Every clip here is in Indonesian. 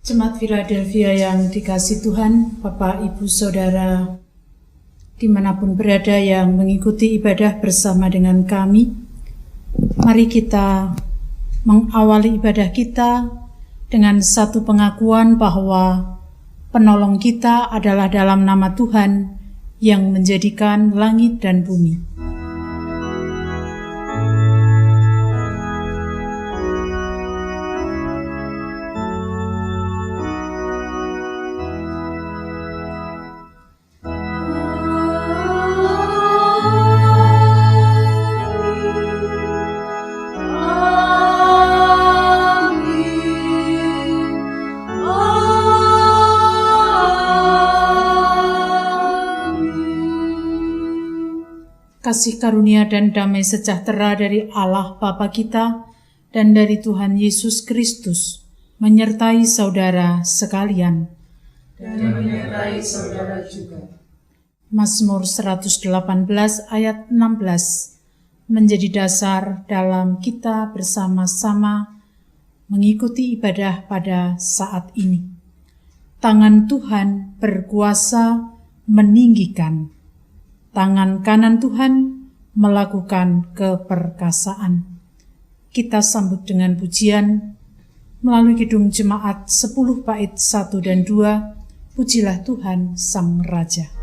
Jemaat Philadelphia yang dikasihi Tuhan, Bapak, Ibu, Saudara, dimanapun berada yang mengikuti ibadah bersama dengan kami, mari kita mengawali ibadah kita dengan satu pengakuan bahwa penolong kita adalah dalam nama Tuhan yang menjadikan langit dan bumi. Kasih karunia dan damai sejahtera dari Allah Bapa kita dan dari Tuhan Yesus Kristus menyertai saudara sekalian. Dan menyertai saudara juga. Mazmur 118 ayat 16 menjadi dasar dalam kita bersama-sama mengikuti ibadah pada saat ini. Tangan Tuhan berkuasa meninggikan. Tangan kanan Tuhan melakukan keperkasaan. Kita sambut dengan pujian melalui Kidung Jemaat 10 bait 1 dan 2, Pujilah Tuhan Sang Raja.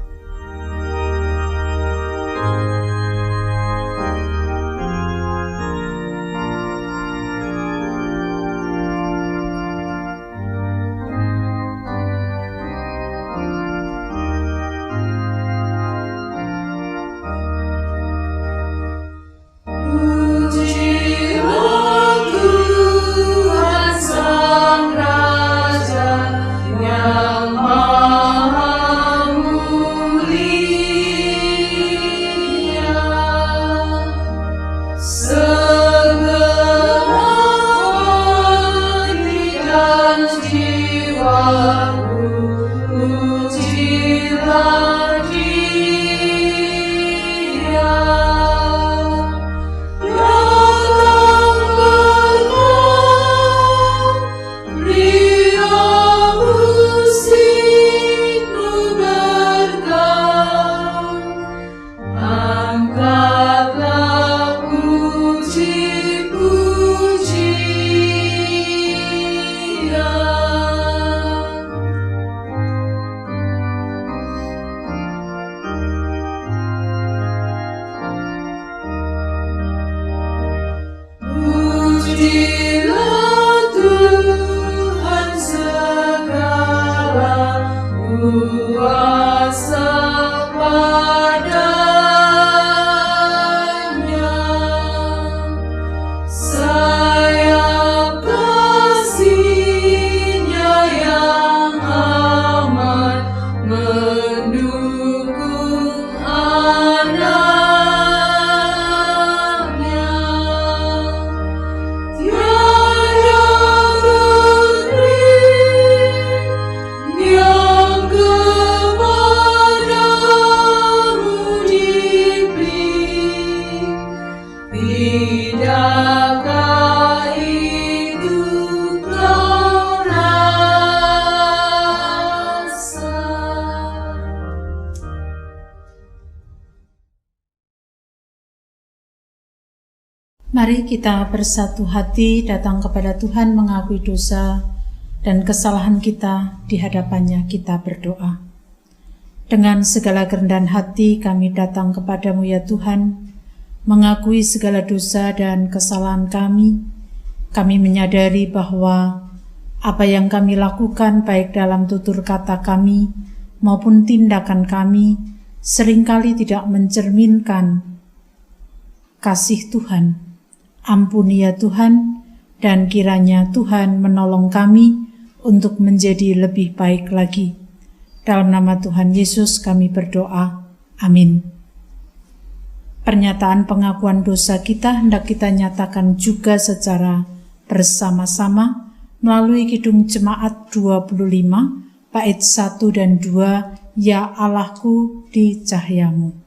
Mari kita bersatu hati datang kepada Tuhan mengakui dosa dan kesalahan kita di hadapannya kita berdoa. Dengan segala kerendahan hati kami datang kepadamu ya Tuhan, mengakui segala dosa dan kesalahan kami. Kami menyadari bahwa apa yang kami lakukan baik dalam tutur kata kami maupun tindakan kami seringkali tidak mencerminkan kasih Tuhan. Ampuni ya Tuhan, dan kiranya Tuhan menolong kami untuk menjadi lebih baik lagi. Dalam nama Tuhan Yesus kami berdoa. Amin. Pernyataan pengakuan dosa kita hendak kita nyatakan juga secara bersama-sama melalui Kidung Jemaat 25, bait 1 dan 2, Ya Allahku di cahayamu.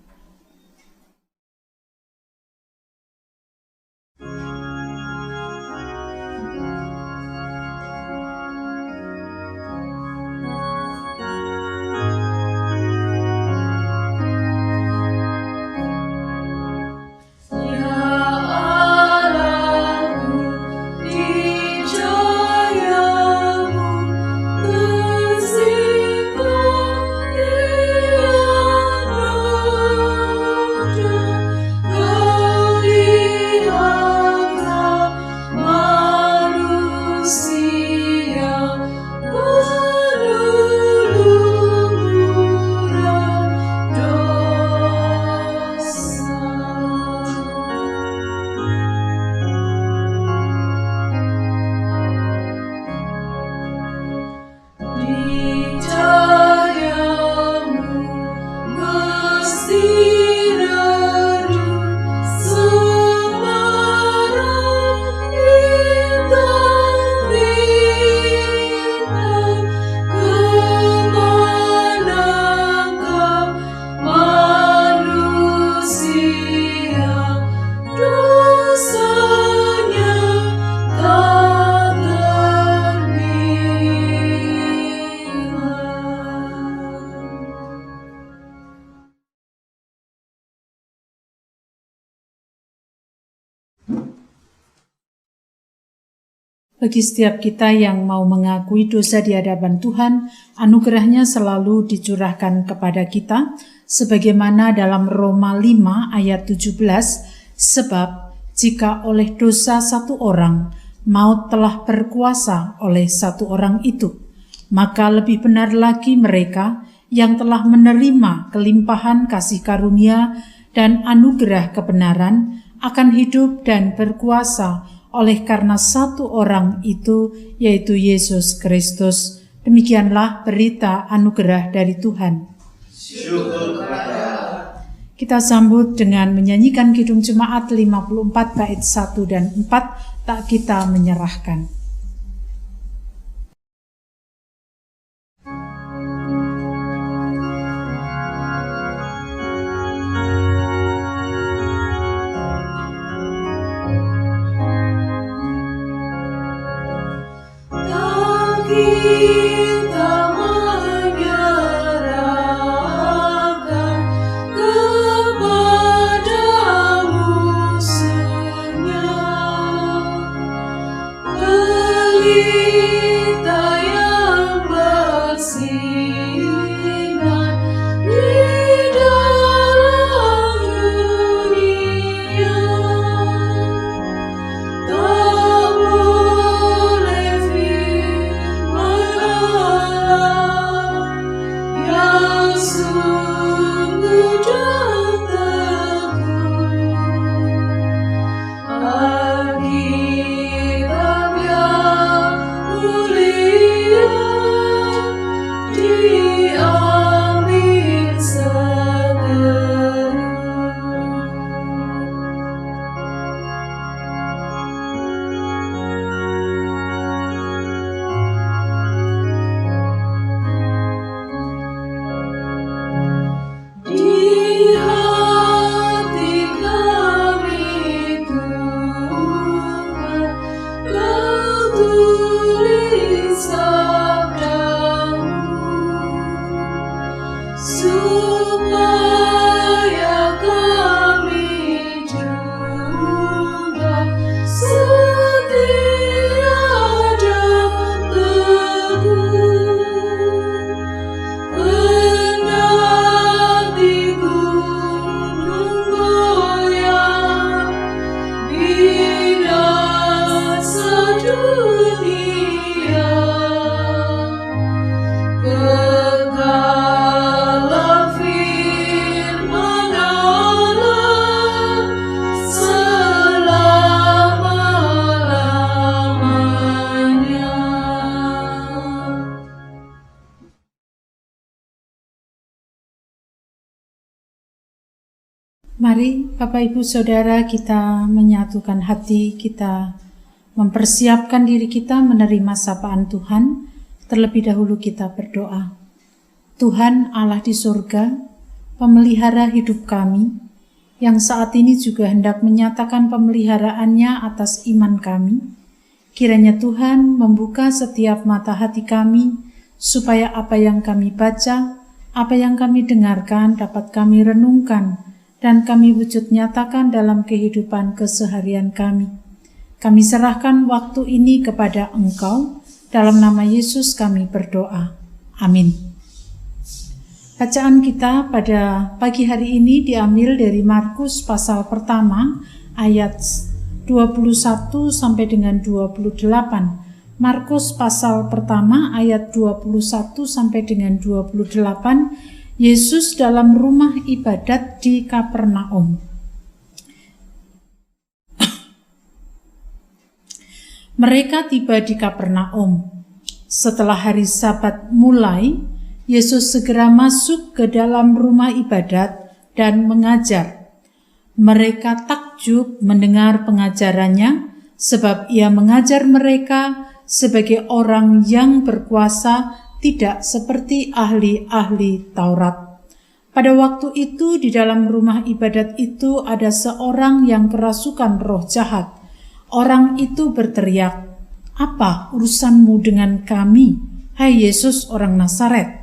Bagi setiap kita yang mau mengakui dosa di hadapan Tuhan, anugerah-Nya selalu dicurahkan kepada kita, sebagaimana dalam Roma 5 ayat 17, sebab jika oleh dosa satu orang, maut telah berkuasa oleh satu orang itu, maka lebih benar lagi mereka yang telah menerima kelimpahan kasih karunia dan anugerah kebenaran akan hidup dan berkuasa oleh karena satu orang itu, yaitu Yesus Kristus. Demikianlah berita anugerah dari Tuhan. Syukur kepada Allah. Kita sambut dengan menyanyikan Kidung Jemaat 54 bait 1 dan 4, tak kita menyerahkan. Mari Bapak Ibu Saudara kita menyatukan hati, kita mempersiapkan diri kita menerima sapaan Tuhan. Terlebih dahulu kita berdoa. Tuhan Allah di surga, pemelihara hidup kami, yang saat ini juga hendak menyatakan pemeliharaannya atas iman kami. Kiranya Tuhan membuka setiap mata hati kami, supaya apa yang kami baca, apa yang kami dengarkan dapat kami renungkan, dan kami wujud nyatakan dalam kehidupan keseharian kami. Kami serahkan waktu ini kepada Engkau, dalam nama Yesus kami berdoa. Amin. Bacaan kita pada pagi hari ini diambil dari Markus pasal pertama ayat 21 sampai dengan 28. Markus pasal pertama ayat 21 sampai dengan 28. Yesus dalam rumah ibadat di Kapernaum. Mereka tiba di Kapernaum. Setelah hari Sabat mulai, Yesus segera masuk ke dalam rumah ibadat dan mengajar. Mereka takjub mendengar pengajarannya, sebab ia mengajar mereka sebagai orang yang berkuasa, tidak seperti ahli-ahli Taurat. Pada waktu itu di dalam rumah ibadat itu ada seorang yang kerasukan roh jahat. Orang itu berteriak, "Apa urusanmu dengan kami, hai Yesus orang Nazaret?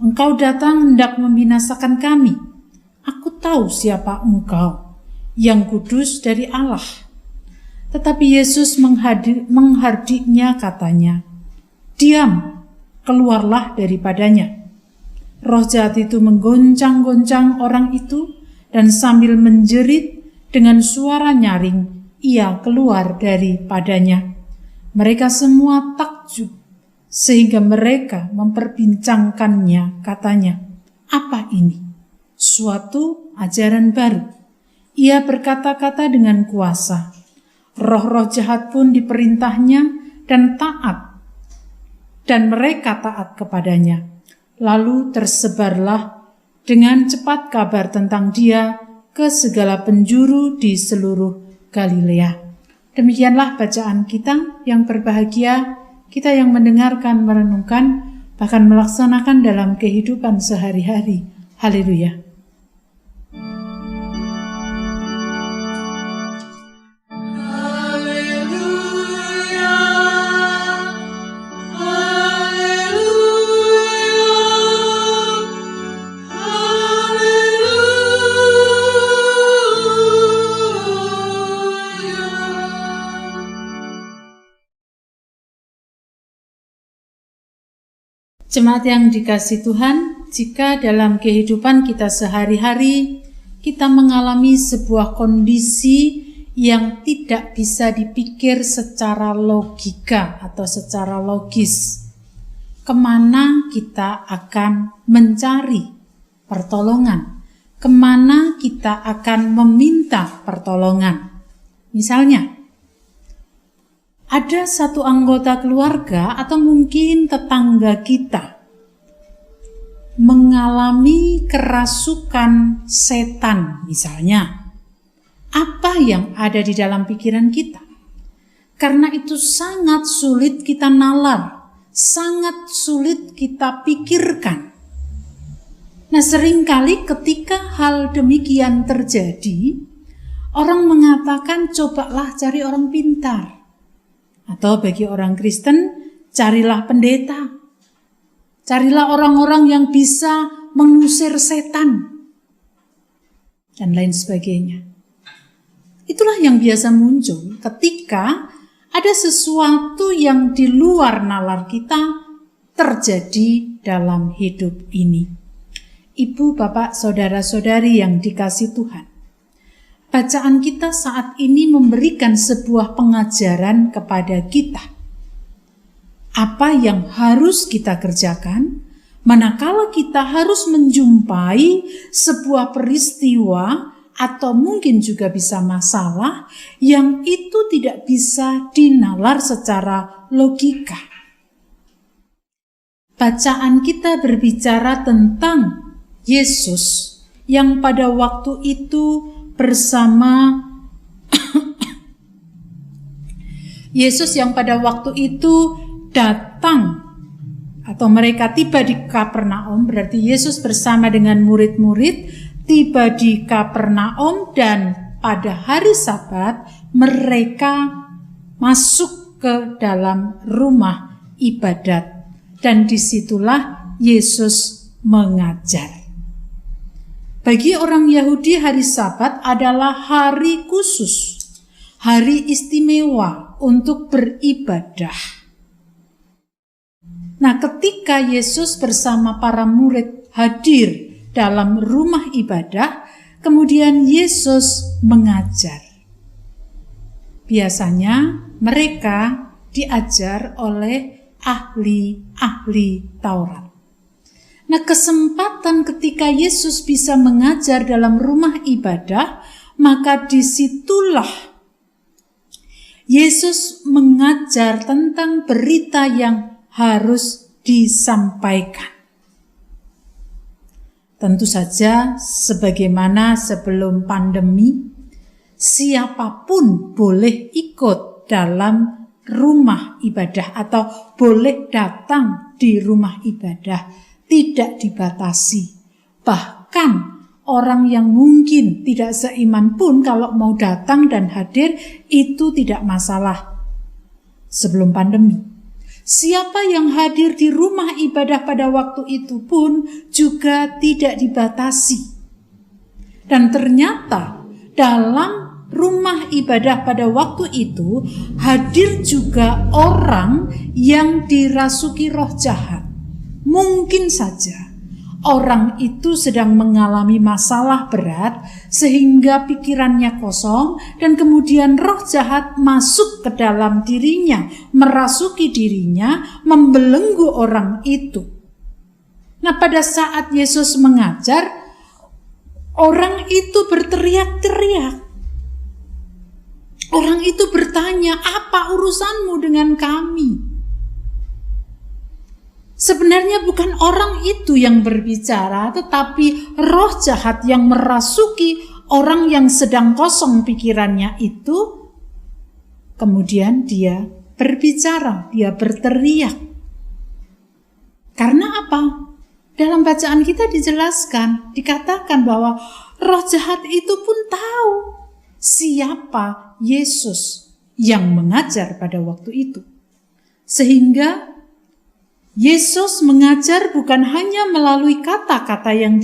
Engkau datang hendak membinasakan kami. Aku tahu siapa engkau, yang kudus dari Allah." Tetapi Yesus menghardiknya, katanya, "Diam, keluarlah daripadanya." Roh jahat itu menggoncang-goncang orang itu, dan sambil menjerit dengan suara nyaring, ia keluar daripadanya. Mereka semua takjub, sehingga mereka memperbincangkannya, katanya, "Apa ini? Suatu ajaran baru. Ia berkata-kata dengan kuasa. Roh-roh jahat pun diperintahnya dan mereka taat kepadanya." Lalu tersebarlah dengan cepat kabar tentang dia ke segala penjuru di seluruh Galilea. Demikianlah bacaan kita yang berbahagia, kita yang mendengarkan, merenungkan, bahkan melaksanakan dalam kehidupan sehari-hari. Haleluya. Jemaat yang dikasihi Tuhan, jika dalam kehidupan kita sehari-hari kita mengalami sebuah kondisi yang tidak bisa dipikir secara logika atau secara logis, kemana kita akan mencari pertolongan? Kemana kita akan meminta pertolongan? Misalnya, ada satu anggota keluarga atau mungkin tetangga kita mengalami kerasukan setan misalnya. Apa yang ada di dalam pikiran kita? Karena itu sangat sulit kita nalar, sangat sulit kita pikirkan. Nah, seringkali ketika hal demikian terjadi, orang mengatakan cobalah cari orang pintar. Atau bagi orang Kristen, carilah pendeta. Carilah orang-orang yang bisa mengusir setan. Dan lain sebagainya. Itulah yang biasa muncul ketika ada sesuatu yang di luar nalar kita terjadi dalam hidup ini. Ibu, bapak, saudara-saudari yang dikasihi Tuhan. Bacaan kita saat ini memberikan sebuah pengajaran kepada kita. Apa yang harus kita kerjakan manakala kita harus menjumpai sebuah peristiwa atau mungkin juga bisa masalah yang itu tidak bisa dinalar secara logika. Bacaan kita berbicara tentang Yesus yang pada waktu itu Yesus yang pada waktu itu datang atau mereka tiba di Kapernaum, berarti Yesus bersama dengan murid-murid tiba di Kapernaum dan pada hari Sabat mereka masuk ke dalam rumah ibadat dan disitulah Yesus mengajar. Bagi orang Yahudi hari Sabat adalah hari khusus, hari istimewa untuk beribadah. Nah, ketika Yesus bersama para murid hadir dalam rumah ibadah, kemudian Yesus mengajar. Biasanya mereka diajar oleh ahli-ahli Taurat. Nah, kesempatan ketika Yesus bisa mengajar dalam rumah ibadah, maka disitulah Yesus mengajar tentang berita yang harus disampaikan. Tentu saja sebagaimana sebelum pandemi, siapapun boleh ikut dalam rumah ibadah atau boleh datang di rumah ibadah. Tidak dibatasi. Bahkan orang yang mungkin tidak seiman pun kalau mau datang dan hadir itu tidak masalah sebelum pandemi. Siapa yang hadir di rumah ibadah pada waktu itu pun juga tidak dibatasi. Dan ternyata dalam rumah ibadah pada waktu itu hadir juga orang yang dirasuki roh jahat. Mungkin saja orang itu sedang mengalami masalah berat sehingga pikirannya kosong dan kemudian roh jahat masuk ke dalam dirinya, merasuki dirinya, membelenggu orang itu. Nah, pada saat Yesus mengajar, orang itu berteriak-teriak. Orang itu bertanya, "Apa urusanmu dengan kami?" Sebenarnya bukan orang itu yang berbicara, tetapi roh jahat yang merasuki orang yang sedang kosong pikirannya itu. Kemudian dia berbicara, dia berteriak. Karena apa? Dalam bacaan kita dijelaskan, dikatakan bahwa roh jahat itu pun tahu siapa Yesus yang mengajar pada waktu itu. Sehingga Yesus mengajar bukan hanya melalui kata-kata yang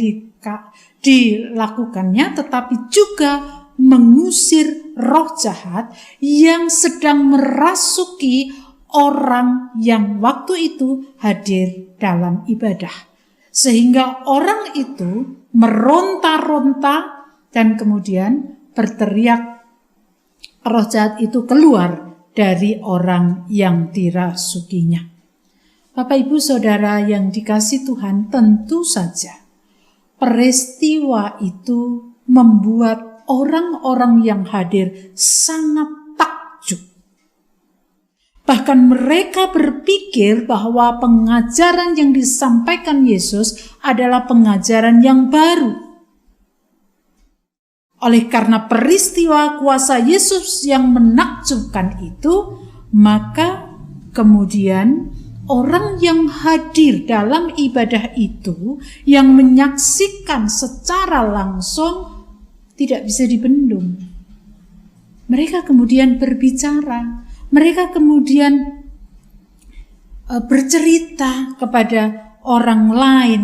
dilakukannya, tetapi juga mengusir roh jahat yang sedang merasuki orang yang waktu itu hadir dalam ibadah. Sehingga orang itu meronta-ronta dan kemudian berteriak. Roh jahat itu keluar dari orang yang dirasukinya. Bapak, Ibu, Saudara yang dikasihi Tuhan, tentu saja peristiwa itu membuat orang-orang yang hadir sangat takjub. Bahkan mereka berpikir bahwa pengajaran yang disampaikan Yesus adalah pengajaran yang baru. Oleh karena peristiwa kuasa Yesus yang menakjubkan itu, maka kemudian orang yang hadir dalam ibadah itu, yang menyaksikan secara langsung, tidak bisa dibendung. Mereka kemudian berbicara, mereka kemudian bercerita kepada orang lain,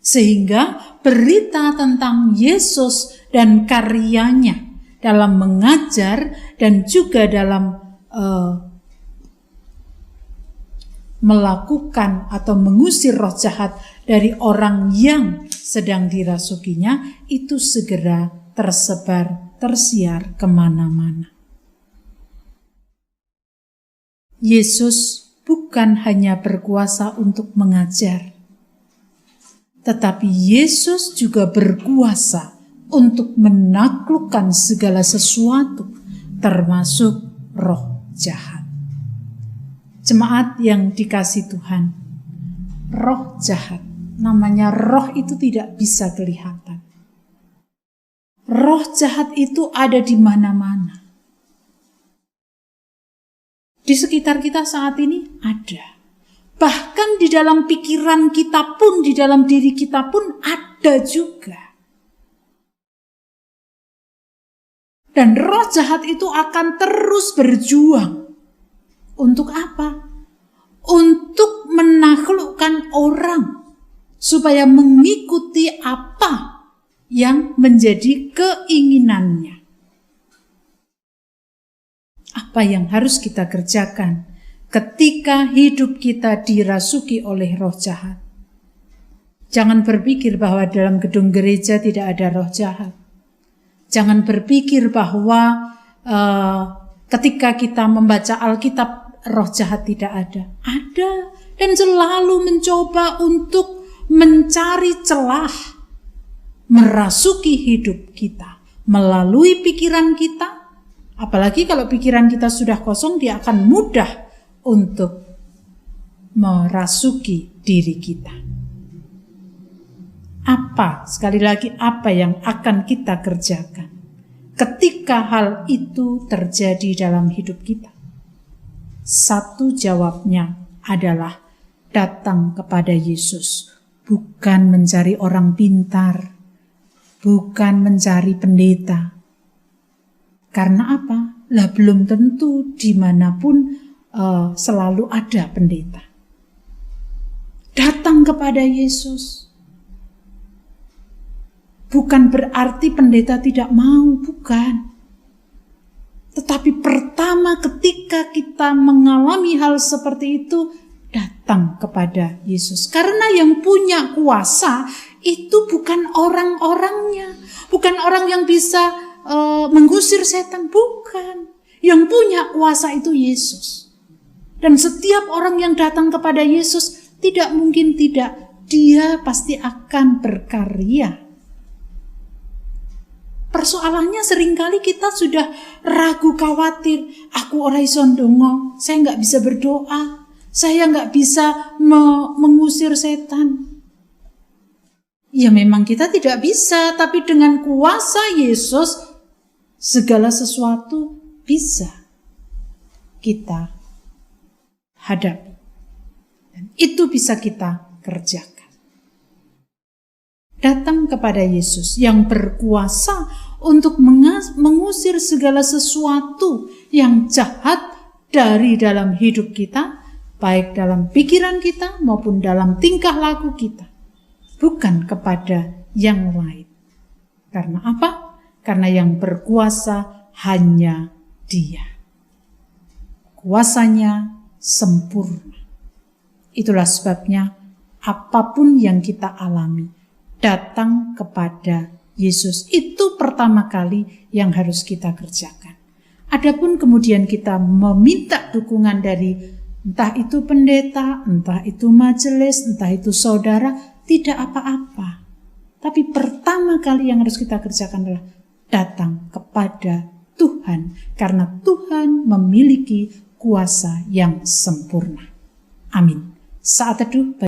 sehingga berita tentang Yesus dan karyanya dalam mengajar dan juga dalam melakukan atau mengusir roh jahat dari orang yang sedang dirasukinya itu segera tersebar, tersiar kemana-mana. Yesus bukan hanya berkuasa untuk mengajar, tetapi Yesus juga berkuasa untuk menaklukkan segala sesuatu, termasuk roh jahat. Jemaat yang dikasihi Tuhan, roh jahat, namanya roh itu tidak bisa kelihatan. Roh jahat itu ada di mana-mana. Di sekitar kita saat ini ada. Bahkan di dalam pikiran kita pun, di dalam diri kita pun ada juga. Dan roh jahat itu akan terus berjuang. Untuk apa? Untuk menaklukkan orang supaya mengikuti apa yang menjadi keinginannya. Apa yang harus kita kerjakan ketika hidup kita dirasuki oleh roh jahat? Jangan berpikir bahwa dalam gedung gereja tidak ada roh jahat. Jangan berpikir bahwa ketika kita membaca Alkitab, roh jahat tidak ada. Ada, dan selalu mencoba untuk mencari celah, merasuki hidup kita melalui pikiran kita. Apalagi kalau pikiran kita sudah kosong, dia akan mudah untuk merasuki diri kita. Apa, sekali lagi, apa yang akan kita kerjakan ketika hal itu terjadi dalam hidup kita? Satu jawabnya adalah datang kepada Yesus, bukan mencari orang pintar, bukan mencari pendeta. Karena apa? Lah belum tentu dimanapun selalu ada pendeta. Datang kepada Yesus. Bukan berarti pendeta tidak mau, bukan. Tetapi pertama ketika kita mengalami hal seperti itu, datang kepada Yesus. Karena yang punya kuasa itu bukan orang-orangnya. Bukan orang yang bisa mengusir setan, bukan. Yang punya kuasa itu Yesus. Dan setiap orang yang datang kepada Yesus, tidak mungkin tidak, dia pasti akan berkarya. Persoalannya seringkali kita sudah ragu, khawatir. Aku ora iso ndonga, saya nggak bisa berdoa, saya nggak bisa mengusir setan. Ya memang kita tidak bisa, tapi dengan kuasa Yesus segala sesuatu bisa kita hadapi. Dan itu bisa kita kerjakan. Datang kepada Yesus yang berkuasa untuk mengusir segala sesuatu yang jahat dari dalam hidup kita, baik dalam pikiran kita maupun dalam tingkah laku kita, bukan kepada yang lain. Karena apa? Karena yang berkuasa hanya Dia. Kuasanya sempurna. Itulah sebabnya apapun yang kita alami, datang kepada Yesus. Itu pertama kali yang harus kita kerjakan. Adapun kemudian kita meminta dukungan dari entah itu pendeta, entah itu majelis, entah itu saudara, tidak apa-apa. Tapi pertama kali yang harus kita kerjakan adalah datang kepada Tuhan. Karena Tuhan memiliki kuasa yang sempurna. Amin. Saat teduh.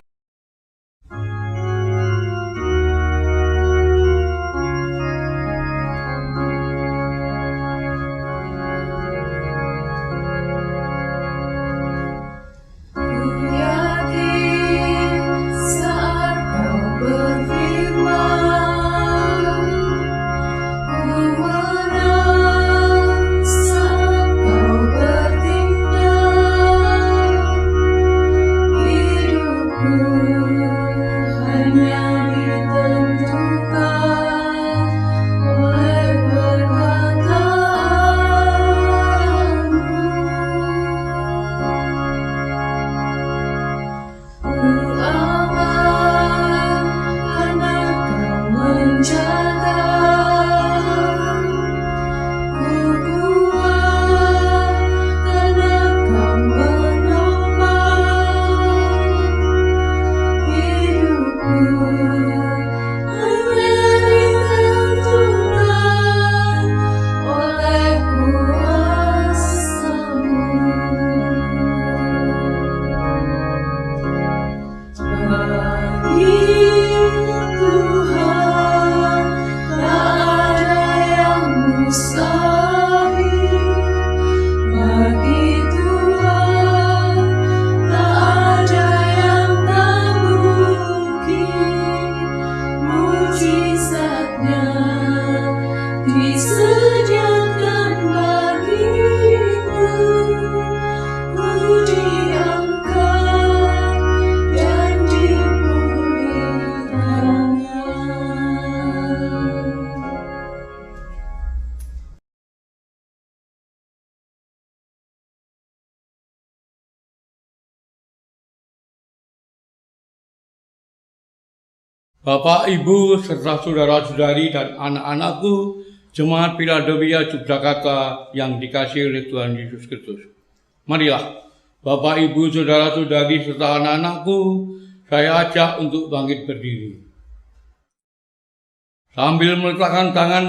Bapak, Ibu, serta saudara-saudari dan anak-anakku, Jemaat Philadelphia Yogyakarta yang dikasihi oleh Tuhan Yesus Kristus. Marilah, Bapak, Ibu, saudara-saudari, serta anak-anakku, saya ajak untuk bangkit berdiri. Sambil meletakkan tangan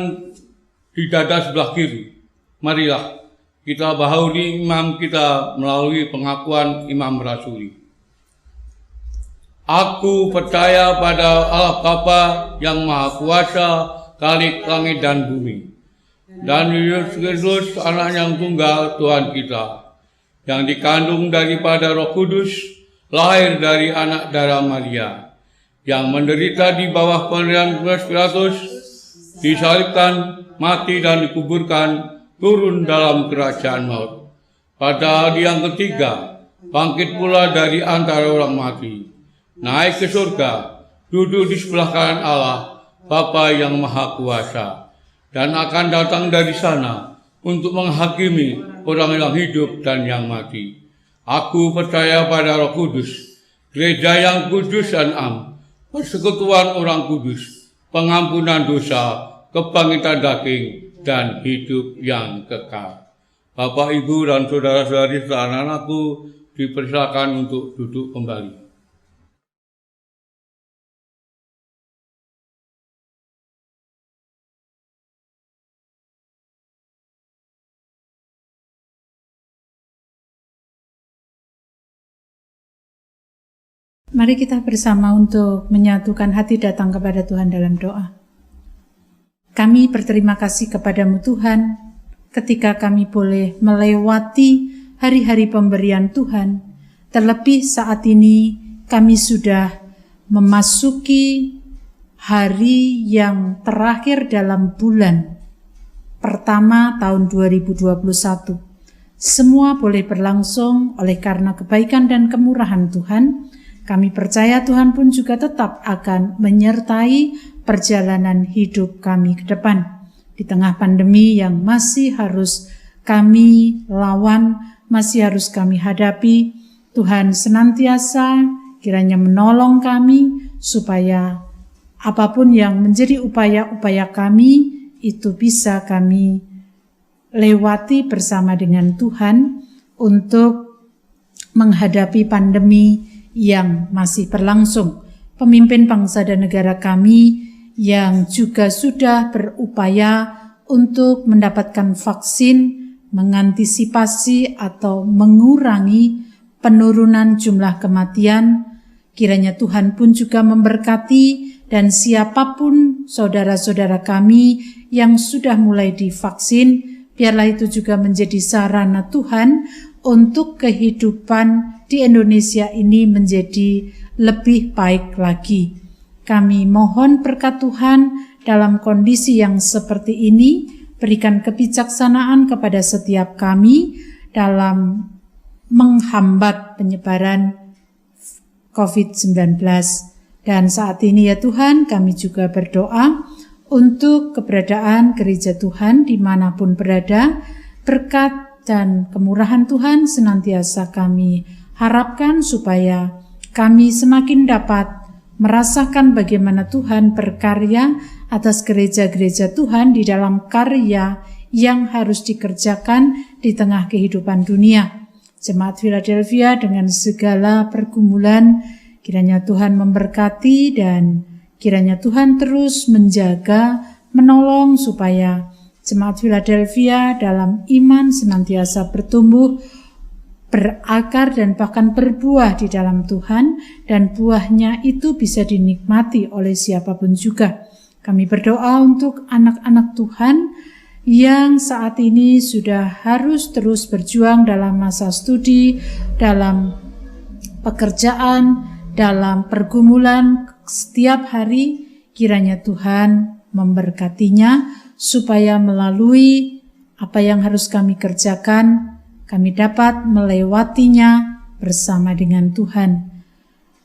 di dada sebelah kiri, marilah kita bahauri imam kita melalui pengakuan imam rasuli. Aku percaya pada Allah Bapa yang Maha Kuasa, Khalik langit dan bumi, dan Yesus Kristus, Anak yang tunggal Tuhan kita, yang dikandung daripada Roh Kudus, lahir dari anak darah Maria, yang menderita di bawah pemerintahan Pilatus, disalibkan, mati dan dikuburkan, turun dalam kerajaan maut. Pada hari yang ketiga, bangkit pula dari antara orang mati, naik ke surga, duduk di sebelah kanan Allah, Bapa yang Maha Kuasa, dan akan datang dari sana untuk menghakimi orang yang hidup dan yang mati. Aku percaya pada Roh Kudus, gereja yang kudus dan am, persekutuan orang kudus, pengampunan dosa, kebangkitan daging, dan hidup yang kekal. Bapak, Ibu, dan saudara-saudari serta anak-anakku dipersilakan untuk duduk kembali. Mari kita bersama untuk menyatukan hati datang kepada Tuhan dalam doa. Kami berterima kasih kepadamu Tuhan, ketika kami boleh melewati hari-hari pemberian Tuhan, terlebih saat ini kami sudah memasuki hari yang terakhir dalam bulan pertama tahun 2021. Semua boleh berlangsung oleh karena kebaikan dan kemurahan Tuhan. Kami percaya Tuhan pun juga tetap akan menyertai perjalanan hidup kami ke depan. Di tengah pandemi yang masih harus kami lawan, masih harus kami hadapi, Tuhan senantiasa kiranya menolong kami supaya apapun yang menjadi upaya-upaya kami itu bisa kami lewati bersama dengan Tuhan untuk menghadapi pandemi yang masih berlangsung. Pemimpin bangsa dan negara kami yang juga sudah berupaya untuk mendapatkan vaksin, mengantisipasi atau mengurangi penurunan jumlah kematian, kiranya Tuhan pun juga memberkati, dan siapapun saudara-saudara kami yang sudah mulai divaksin, biarlah itu juga menjadi sarana Tuhan untuk kehidupan di Indonesia ini menjadi lebih baik lagi. Kami mohon berkat Tuhan dalam kondisi yang seperti ini, berikan kebijaksanaan kepada setiap kami dalam menghambat penyebaran COVID-19. Dan saat ini ya Tuhan, kami juga berdoa untuk keberadaan gereja Tuhan dimanapun berada, berkat dan kemurahan Tuhan senantiasa kami harapkan supaya kami semakin dapat merasakan bagaimana Tuhan berkarya atas gereja-gereja Tuhan di dalam karya yang harus dikerjakan di tengah kehidupan dunia. Jemaat Philadelphia dengan segala pergumulan, kiranya Tuhan memberkati dan kiranya Tuhan terus menjaga, menolong supaya Jemaat Philadelphia dalam iman senantiasa bertumbuh, berakar dan bahkan berbuah di dalam Tuhan, dan buahnya itu bisa dinikmati oleh siapapun juga. Kami berdoa untuk anak-anak Tuhan yang saat ini sudah harus terus berjuang dalam masa studi, dalam pekerjaan, dalam pergumulan setiap hari, kiranya Tuhan memberkatinya, supaya melalui apa yang harus kami kerjakan, kami dapat melewatinya bersama dengan Tuhan.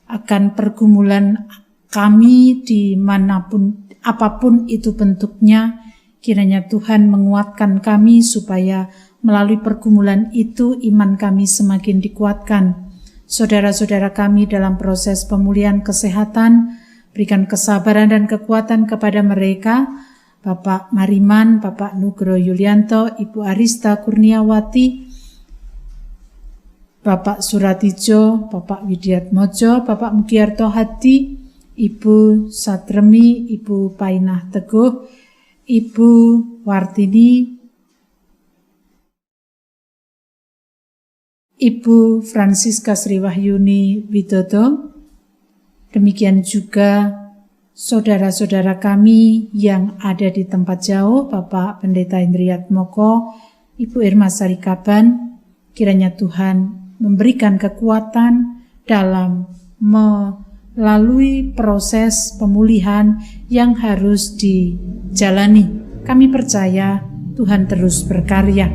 Akan pergumulan kami dimanapun, apapun itu bentuknya, kiranya Tuhan menguatkan kami supaya melalui pergumulan itu iman kami semakin dikuatkan. Saudara-saudara kami dalam proses pemulihan kesehatan, berikan kesabaran dan kekuatan kepada mereka, Bapak Mariman, Bapak Nugroho Yulianto, Ibu Arista Kurniawati, Bapak Suratijo, Bapak Widiatmojo, Bapak Mugiarto Hadi, Ibu Satremi, Ibu Painah Teguh, Ibu Wartini, Ibu Francisca Sriwahyuni Widodo, demikian juga saudara-saudara kami yang ada di tempat jauh, Bapak Pendeta Indriat Moko, Ibu Irma Sarikaban, kiranya Tuhan memberikan kekuatan dalam melalui proses pemulihan yang harus dijalani. Kami percaya Tuhan terus berkarya.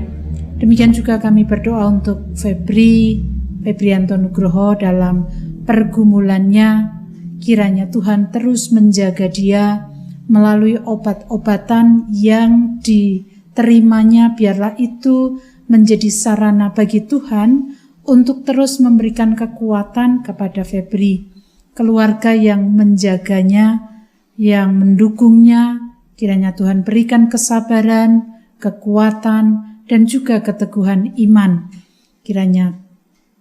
Demikian juga kami berdoa untuk Febrianto Nugroho dalam pergumulannya. Kiranya Tuhan terus menjaga dia melalui obat-obatan yang terimanya biarlah itu menjadi sarana bagi Tuhan untuk terus memberikan kekuatan kepada Febri, keluarga yang menjaganya, yang mendukungnya. Kiranya Tuhan berikan kesabaran, kekuatan, dan juga keteguhan iman. Kiranya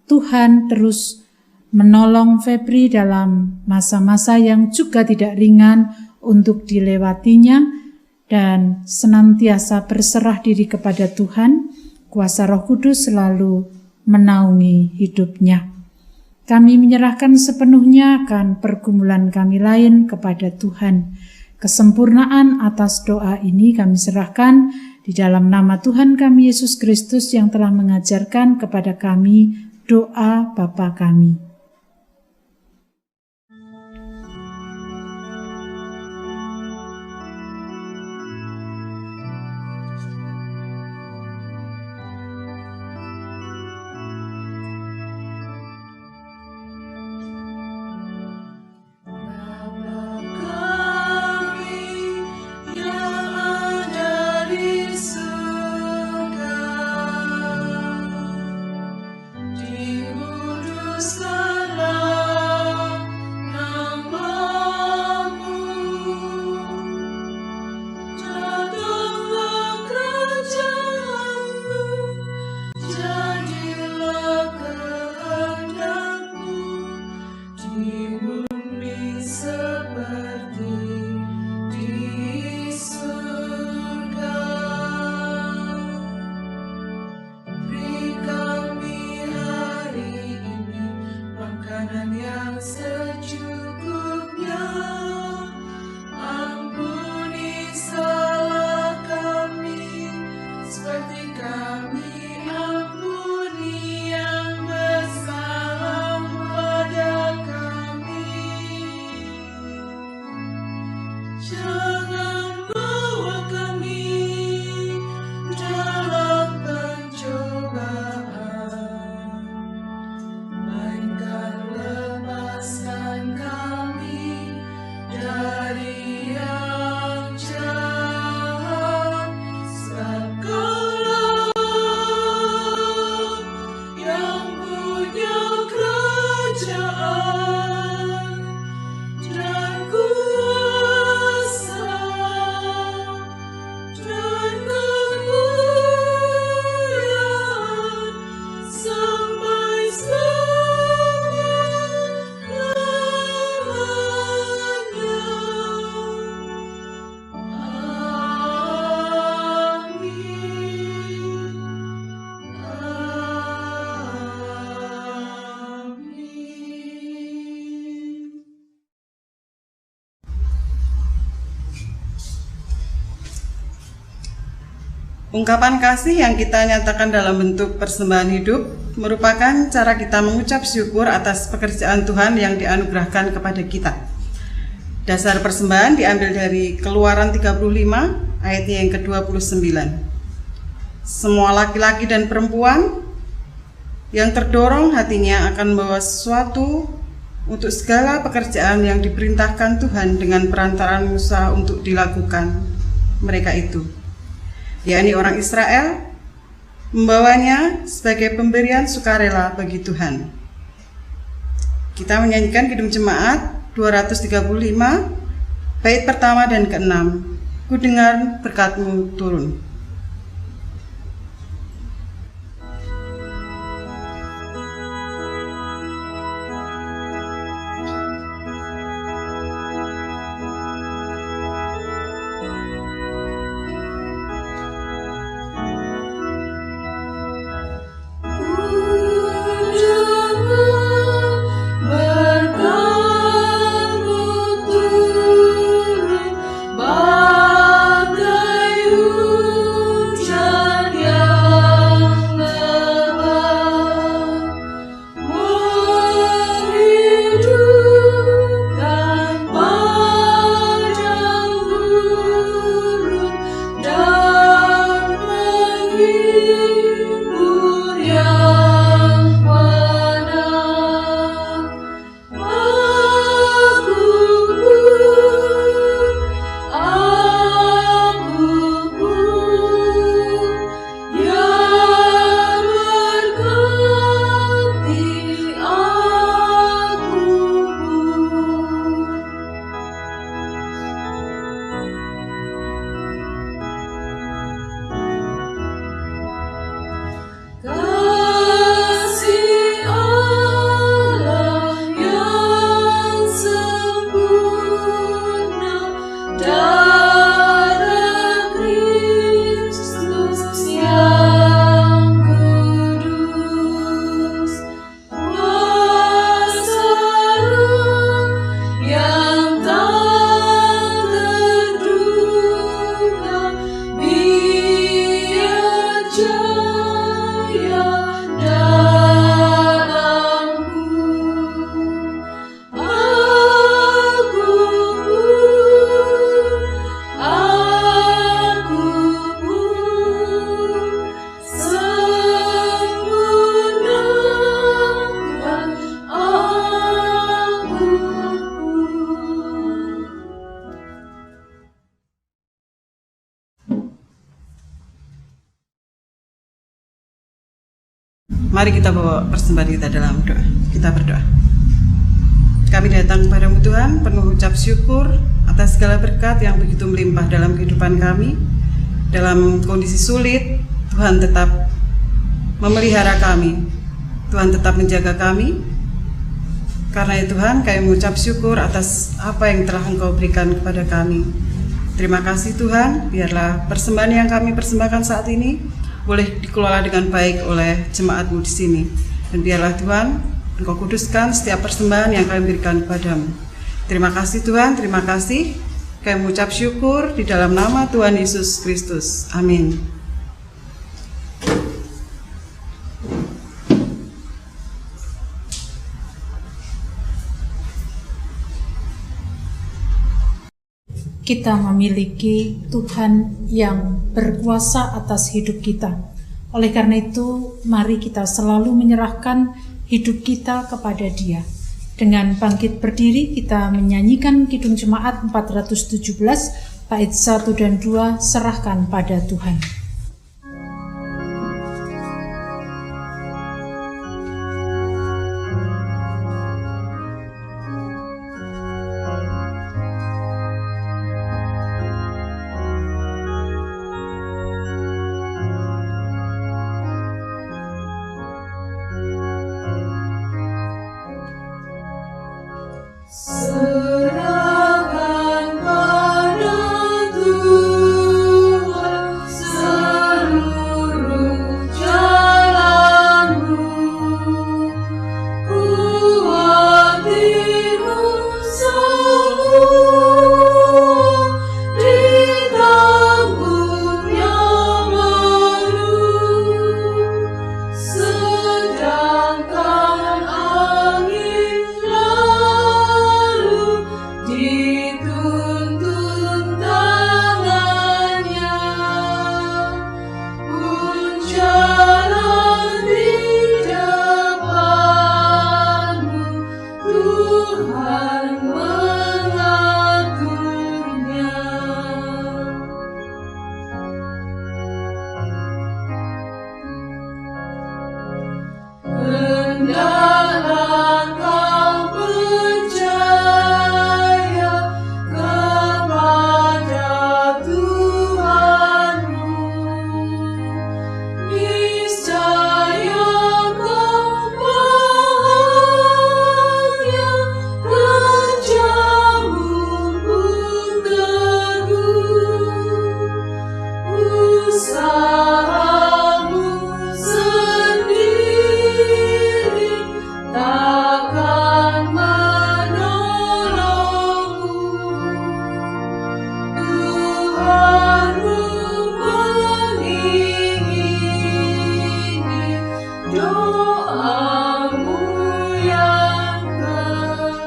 Tuhan terus menolong Febri dalam masa-masa yang juga tidak ringan untuk dilewatinya, dan senantiasa berserah diri kepada Tuhan. Kuasa Roh Kudus selalu menaungi hidupnya. Kami menyerahkan sepenuhnya akan pergumulan kami lain kepada Tuhan. Kesempurnaan atas doa ini kami serahkan di dalam nama Tuhan kami Yesus Kristus yang telah mengajarkan kepada kami doa Bapa kami. Ungkapan kasih yang kita nyatakan dalam bentuk persembahan hidup merupakan cara kita mengucap syukur atas pekerjaan Tuhan yang dianugerahkan kepada kita. Dasar persembahan diambil dari Keluaran 35 ayatnya yang ke-29. Semua laki-laki dan perempuan yang terdorong hatinya akan membawa sesuatu untuk segala pekerjaan yang diperintahkan Tuhan dengan perantaraan Musa untuk dilakukan mereka itu, yakni orang Israel, membawanya sebagai pemberian sukarela bagi Tuhan. Kita menyanyikan Kidung Jemaat 235, bait pertama dan ke-6. Ku dengar berkat-Mu turun. Bagai Mari kita bawa persembahan kita dalam doa. Kita berdoa. Kami datang kepadamu Tuhan, penuh ucap syukur atas segala berkat yang begitu melimpah dalam kehidupan kami. Dalam kondisi sulit, Tuhan tetap memelihara kami. Tuhan tetap menjaga kami. Karena itu Tuhan, kami mengucap syukur atas apa yang telah Engkau berikan kepada kami. Terima kasih Tuhan, biarlah persembahan yang kami persembahkan saat ini boleh dikelola dengan baik oleh jemaat-Mu di sini. Dan biarlah Tuhan, Engkau kuduskan setiap persembahan yang kami berikan kepadamu. Terima kasih Tuhan, terima kasih. Kami mengucap syukur di dalam nama Tuhan Yesus Kristus. Amin. Kita memiliki Tuhan yang berkuasa atas hidup kita. Oleh karena itu, mari kita selalu menyerahkan hidup kita kepada Dia. Dengan bangkit berdiri, kita menyanyikan Kidung Jemaat 417, bait 1 dan 2, serahkan pada Tuhan. Serahkan pada Tuhan seluruh jalanmu, kuatimu semua ditanggung yang lalu, sedangkan angin lalu dituntun tangannya, pun jalan di depanmu, Tuhan mengaturnya. Hendaklah kau percaya kepada Tuhanmu, niscaya kau bahagia, kerjamu pun teguh, usahamu sendiri takkan menolongmu. Tuhanmu mengingini doamu yang teguh.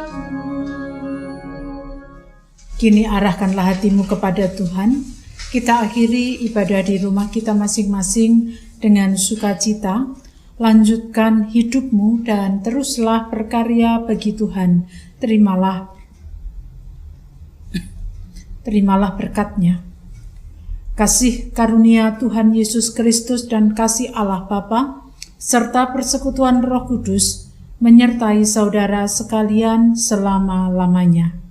Kini arahkanlah hatimu kepada Tuhan. Kita akhiri ibadah di rumah kita masing-masing dengan sukacita. Lanjutkan hidupmu dan teruslah berkarya bagi Tuhan. Terimalah berkat-Nya. Kasih karunia Tuhan Yesus Kristus dan kasih Allah Bapa serta persekutuan Roh Kudus menyertai saudara sekalian selama-lamanya.